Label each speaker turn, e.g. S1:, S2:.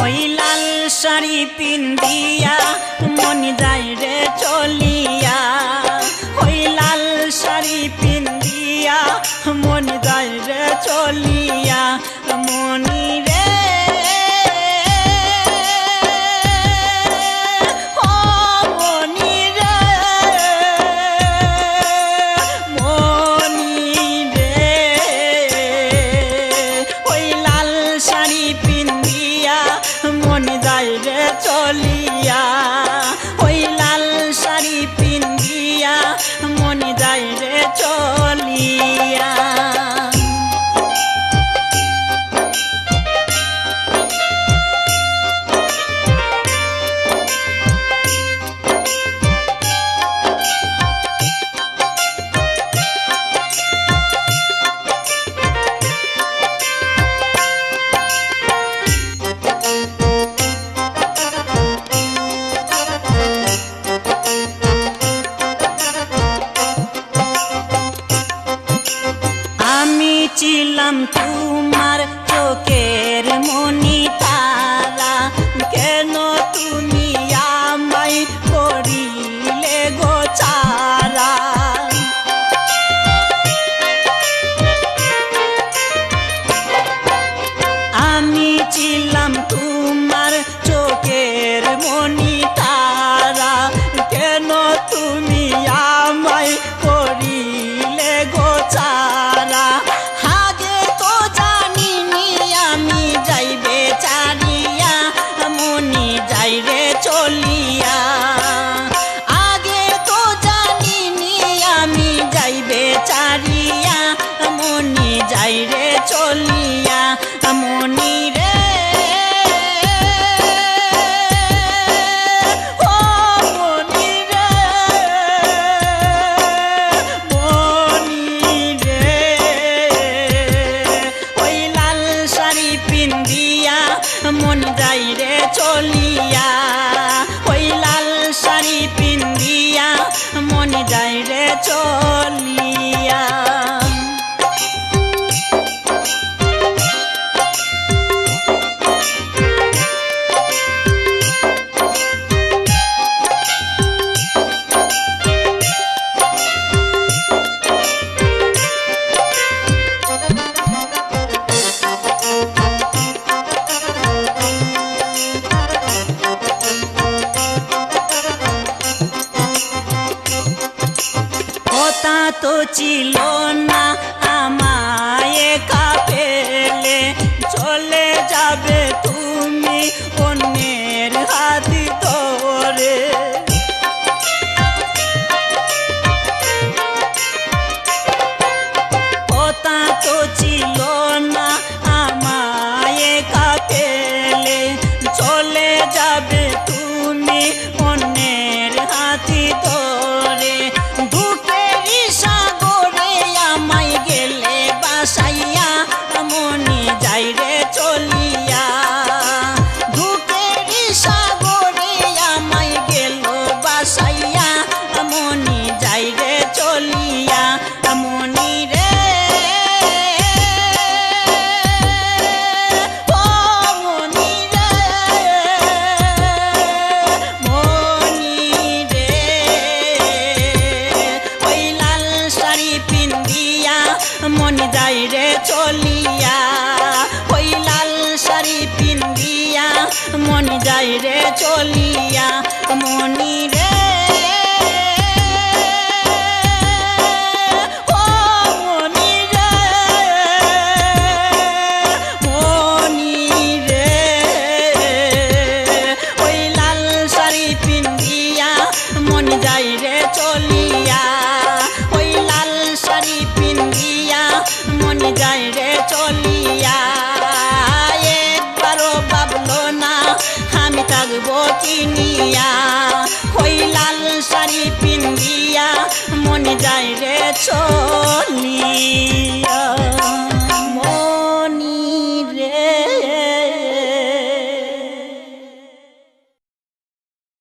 S1: ওই লাল শাড়ি পিন্দিয়া মন যায় রে চলিয়া ওই লাল শাড়ি পিন্দিয়া মন যায় রে চলিয়া মনি রে চলিয়া ওই লাল শাড়ি পিন্দিয়া মন যায় রে চলিয়া ছিলাম তোমার চোখের মনি তারা কেন তুমি আমায় করিলে গো ছাড়া আমি ছিলাম তোমার চোখের মনি তারা কেন তুমি আমায় করিলে গো ছাড়া চলিয়া আগে তো জানিনি আমি যাইবে চারিয়া মনি যাই রে চলিয়া মনি রে ও মনি রে মনি রে ওই লাল শাড়ি পিন্দিয়া মন যাই রে চলিয়া ওই লাল শাড়ি পিন্দিয়া মন যায় রে চলিয়া কথা তো ছিল না আমায় একা ফেলে চলে যাবে তুমি অন্যের হাত ধরে কথা তো ছিল না আমায় একা ফেলে চলে যাবে তুমি অন্যের হাত ধরে সাইয়া মনি যাই রে চলিয়া ধুকের সাগরে আমায় গেল বাসাইয়া মনি যাই রে চলিয়া মনি রে ও মনি রে মনি রে ওই লাল শাড়ি পিন্দিয়া মন যায় রে চলিয়া ওই লাল শাড়ি পিন্দিয়া মন যায় রে চলিয়া মনি রে ও মনি রে মনি রে ওই লাল শাড়ি পিন্দিয়া মন যায় রে চলিয়া ওই লাল শাড়ি পিন্দিয়া মন যায় রে চলিয়া একবারও ভাবলো না আমি থাকবো কিনিয়া ওই লাল শাড়ি পিন্দিয়া মন যায় রে চলিয়া।